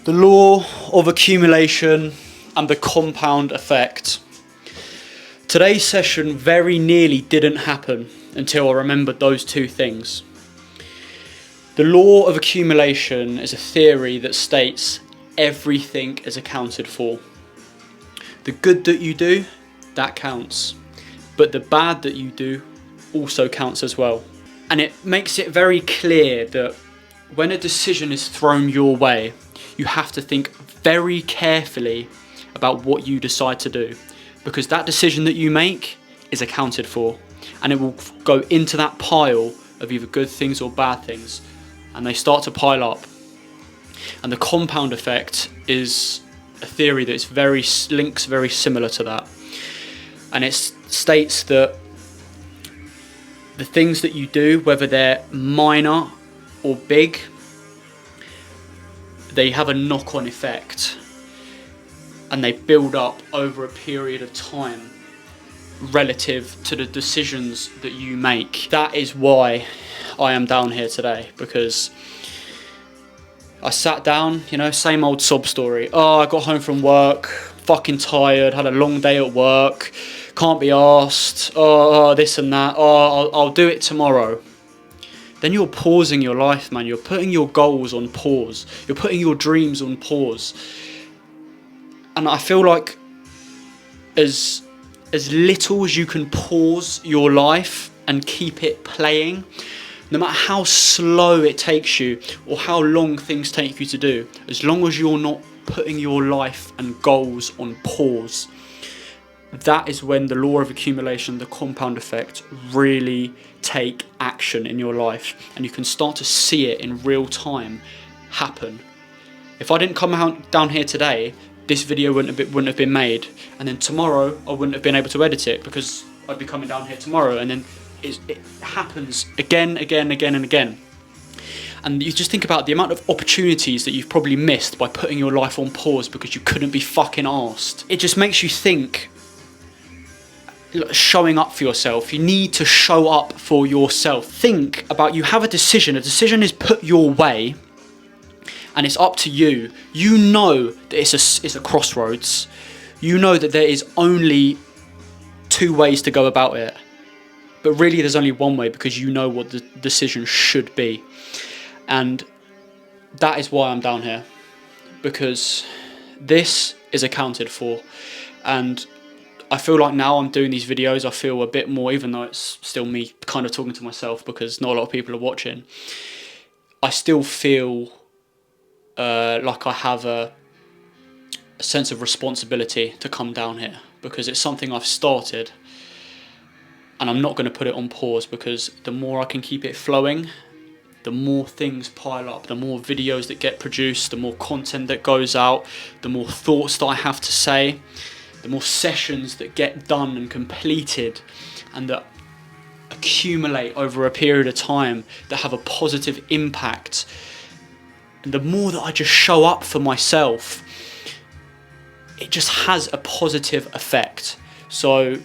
The law of accumulation and the compound effect. Today's session very nearly didn't happen until I remembered those two things. The law of accumulation is a theory that states everything is accounted for. The good that you do, that counts. But the bad that you do also counts as well. And it makes it very clear that when a decision is thrown your way, you have to think very carefully about what you decide to do, because that decision that you make is accounted for, and it will go into that pile of either good things or bad things, and they start to pile up. And the compound effect is a theory that is links very similar to that, and it states that the things that you do, whether they're minor or big, they have a knock-on effect, and they build up over a period of time relative to the decisions that you make. That is why I am down here today, because I sat down, same old sob story. Oh, I got home from work, fucking tired, had a long day at work, can't be arsed, oh, this and that, oh, I'll do it tomorrow. Then you're pausing your life, man. You're putting your goals on pause. You're putting your dreams on pause. And I feel like as little as you can pause your life and keep it playing, no matter how slow it takes you or how long things take you to do, as long as you're not putting your life and goals on pause, that is when the law of accumulation, the compound effect, really take action in your life, and you can start to see it in real time happen. If I didn't come down here today, this video wouldn't have been made, and then tomorrow I wouldn't have been able to edit it, because I'd be coming down here tomorrow, and then it happens again and again. And you just think about the amount of opportunities that you've probably missed by putting your life on pause because you couldn't be fucking arsed. It just makes you think, showing up for yourself. You need to show up for yourself. Think about, you have a decision is put your way, and it's up to you. You know that it's a crossroads. You know that there is only two ways to go about it, but really there's only one way, because you know what the decision should be. And that is why I'm down here, because this is accounted for. And I feel like now I'm doing these videos, I feel a bit more, even though it's still me kind of talking to myself because not a lot of people are watching, I still feel like I have a sense of responsibility to come down here, because it's something I've started, and I'm not going to put it on pause, because the more I can keep it flowing, the more things pile up, the more videos that get produced, the more content that goes out, the more thoughts that I have to say, the more sessions that get done and completed and that accumulate over a period of time that have a positive impact. And the more that I just show up for myself, it just has a positive effect. So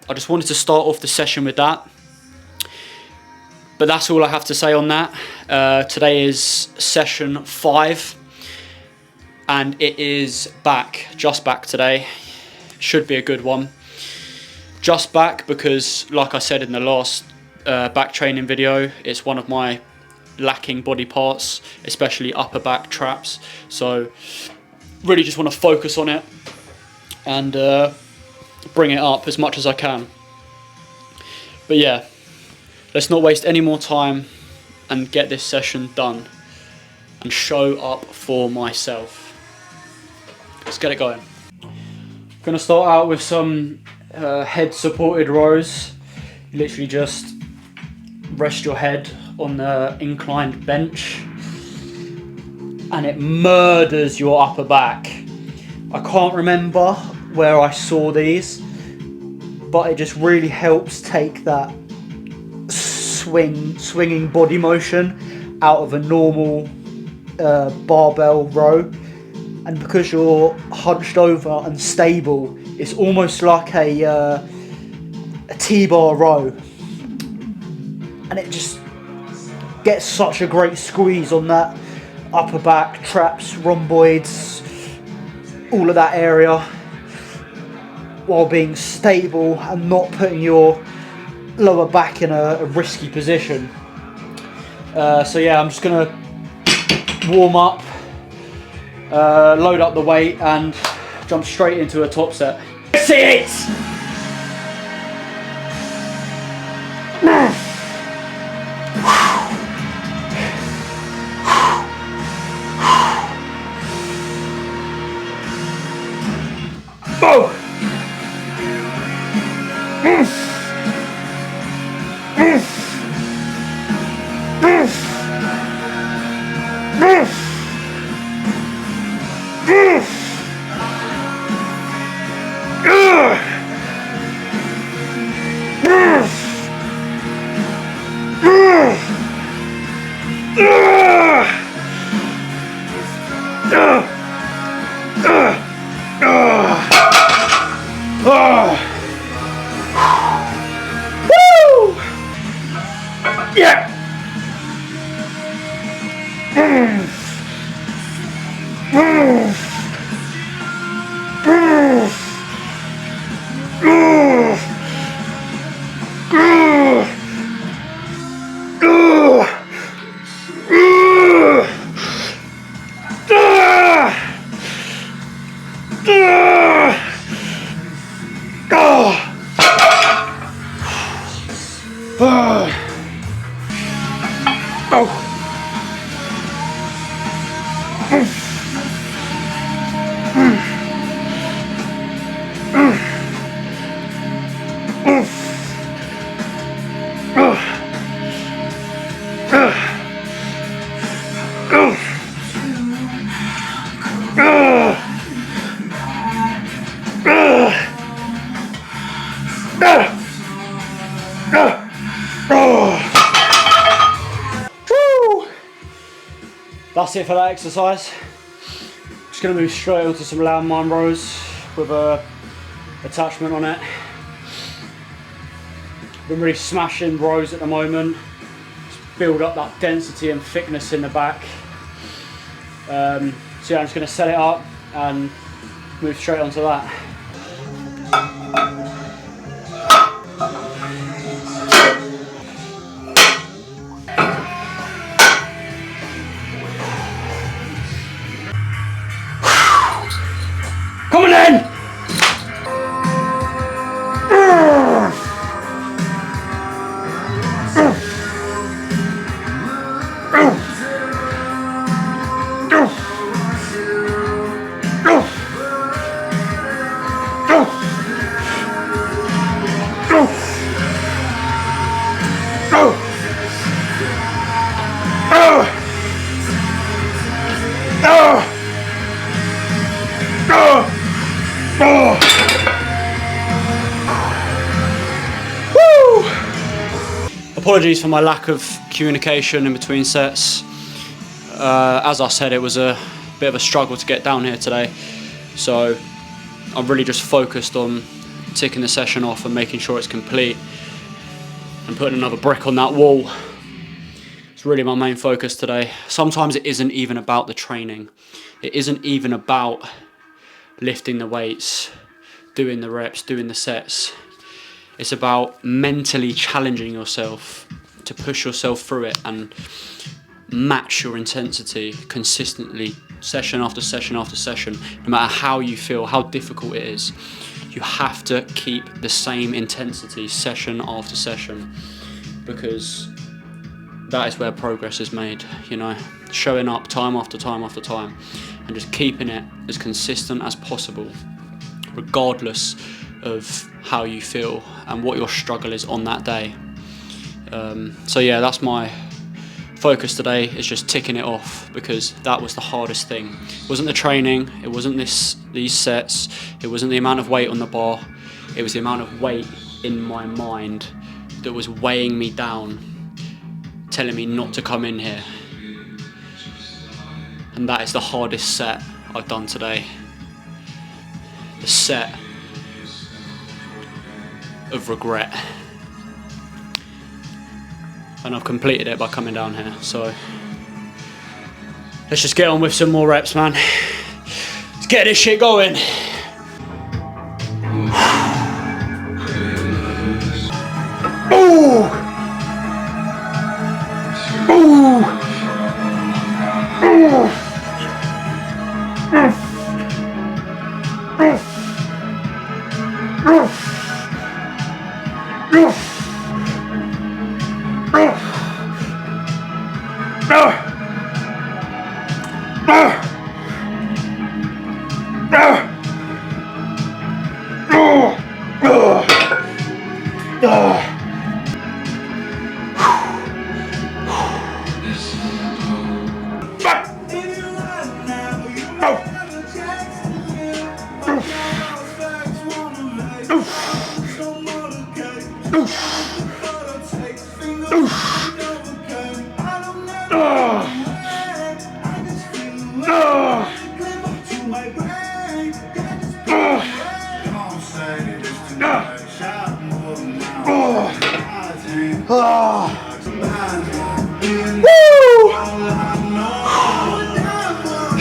I just wanted to start off the session with that. But that's all I have to say on that. Today is session 5. And it is just back today. Should be a good one. Just back because, like I said in the last back training video, it's one of my lacking body parts, especially upper back traps. So really just want to focus on it and bring it up as much as I can. But yeah, let's not waste any more time and get this session done and show up for myself. Let's get it going. I'm going to start out with some head supported rows. You literally just rest your head on the inclined bench and it murders your upper back. I can't remember where I saw these, but it just really helps take that swinging body motion out of a normal barbell row. And because you're hunched over and stable, it's almost like a T-bar row. And it just gets such a great squeeze on that upper back, traps, rhomboids, all of that area, while being stable and not putting your lower back in a risky position. So yeah, I'm just gonna warm up, load up the weight and jump straight into a top set. See it! Yeah. That's it for that exercise. Just going to move straight onto some landmine rows with a attachment on it. Been really smashing rows at the moment. Just build up that density and thickness in the back. So yeah, I'm just going to set it up and move straight onto that. Come on then! Apologies for my lack of communication in between sets. As I said, it was a bit of a struggle to get down here today, so I'm really just focused on ticking the session off and making sure it's complete and putting another brick on that wall. It's really my main focus today. Sometimes it isn't even about the training. It isn't even about lifting the weights, doing the reps, doing the sets. It's about mentally challenging yourself to push yourself through it and match your intensity consistently, session after session after session. No matter how you feel, how difficult it is, you have to keep the same intensity session after session, because that is where progress is made, you know, showing up time after time after time and just keeping it as consistent as possible, regardless of how you feel and what your struggle is on that day. So yeah, that's my focus today, is just ticking it off, because that was the hardest thing. It wasn't the training, it wasn't these sets, it wasn't the amount of weight on the bar, it was the amount of weight in my mind that was weighing me down, telling me not to come in here. And that is the hardest set I've done today. The set of regret. And I've completed it by coming down here, so Let's just get on with some more reps, man. Let's get this shit going. Ooh! Ooh! Ooh!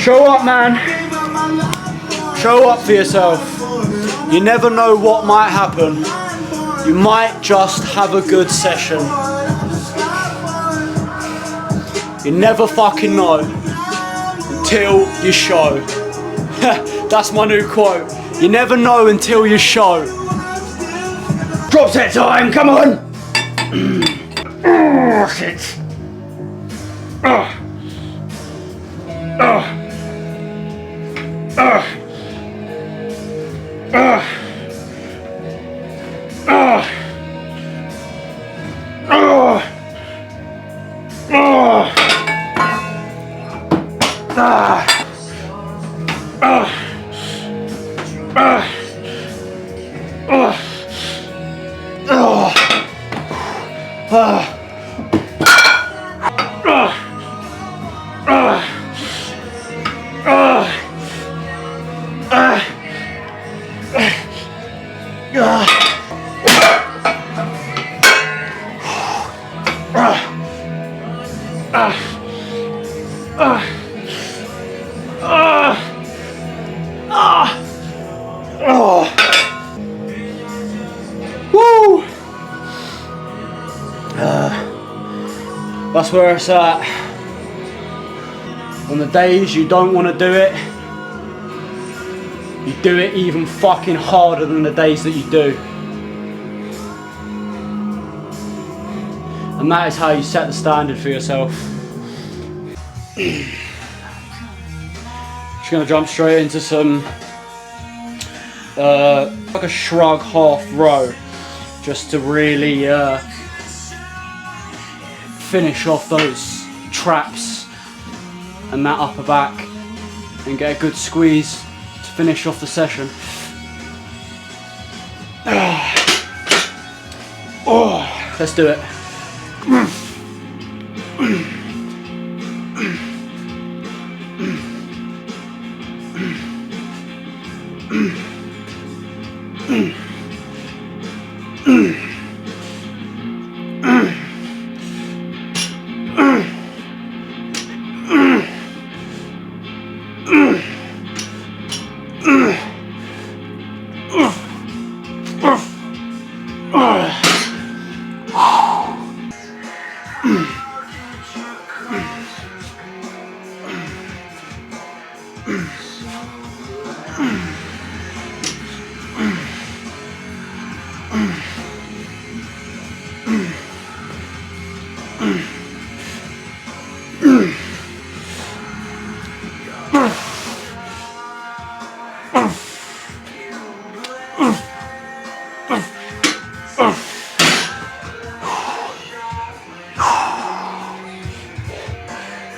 Show up, man. Show up for yourself. You never know what might happen. You might just have a good session. You never fucking know until you show. That's my new quote. You never know until you show. Drop set time, come on! Oh, shit. Oh. Oh. Oh. Oh. Oh. Oh. Oh. Ah. Ah. Ah. Oh. Oh. Ah. Woo! That's where it's at. On the days you don't want to do it, you do it even fucking harder than the days that you do. And that is how you set the standard for yourself. Just gonna jump straight into some like a shrug half row, just to really finish off those traps and that upper back and get a good squeeze to finish off the session. Oh, let's do it.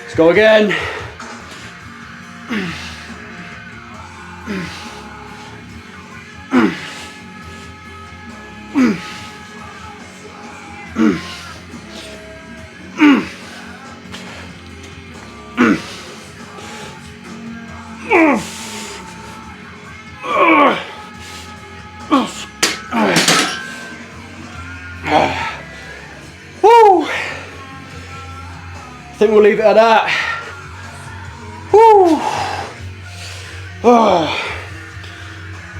Let's go again. I think we'll leave it at that.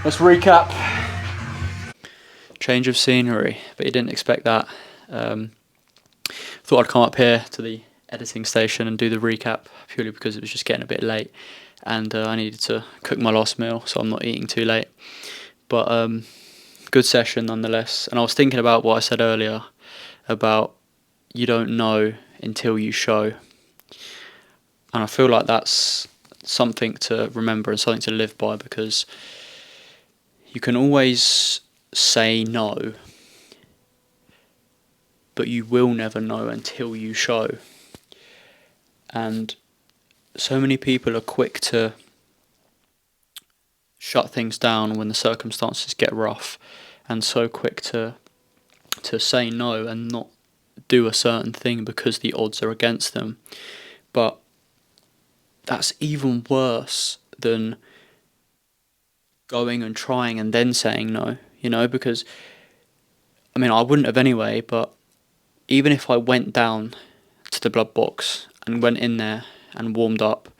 Let's recap. Change of scenery, but you didn't expect that. Thought I'd come up here to the editing station and do the recap purely because it was just getting a bit late, and I needed to cook my last meal, so I'm not eating too late. But good session nonetheless. And I was thinking about what I said earlier about you don't know until you show, and I feel like that's something to remember and something to live by, because you can always say no, but you will never know until you show. And so many people are quick to shut things down when the circumstances get rough, and so quick to say no and not do a certain thing because the odds are against them. But that's even worse than going and trying and then saying no, because I mean, I wouldn't have anyway, but even if I went down to the blood box and went in there and warmed up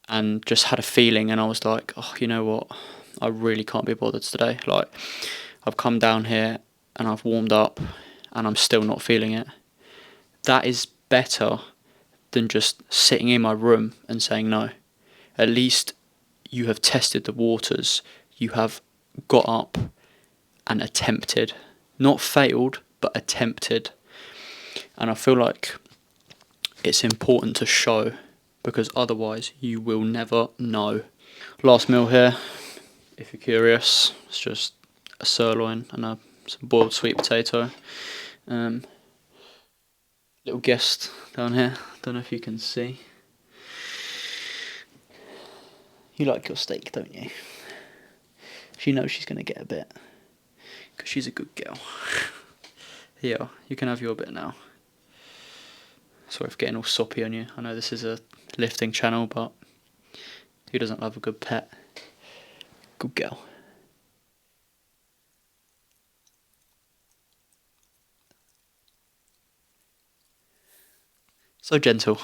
and just had a feeling, and I was like, oh, you know what, I really can't be bothered today. Like, I've come down here and I've warmed up and I'm still not feeling it. That is better than just sitting in my room and saying no. At least you have tested the waters. You have got up and attempted. Not failed, but attempted. And I feel like it's important to show, because otherwise you will never know. Last meal here, if you're curious, it's just a sirloin and some boiled sweet potato. Little guest down here, don't know if you can see. You like your steak, don't you? She knows she's going to get a bit, because she's a good girl. Here, you can have your bit now. Sorry for getting all soppy on you. I know this is a lifting channel, but who doesn't love a good pet? Good girl. So gentle.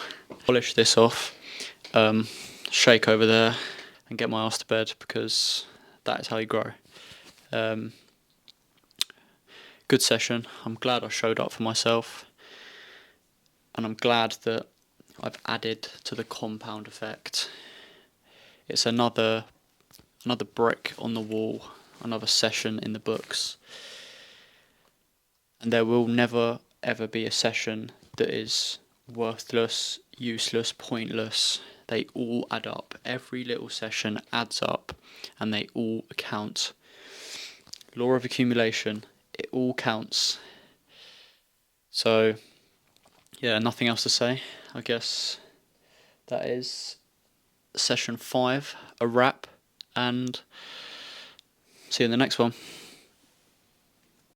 Polish this off, shake over there, and get my ass to bed, because that is how you grow. Good session. I'm glad I showed up for myself, and I'm glad that I've added to the compound effect. It's another brick on the wall, another session in the books, and there will never ever be a session that is worthless, useless, pointless. They all add up. Every little session adds up, and they all count. Law of accumulation, it all counts. So yeah, nothing else to say. I guess that is session 5, a wrap, and see you in the next one.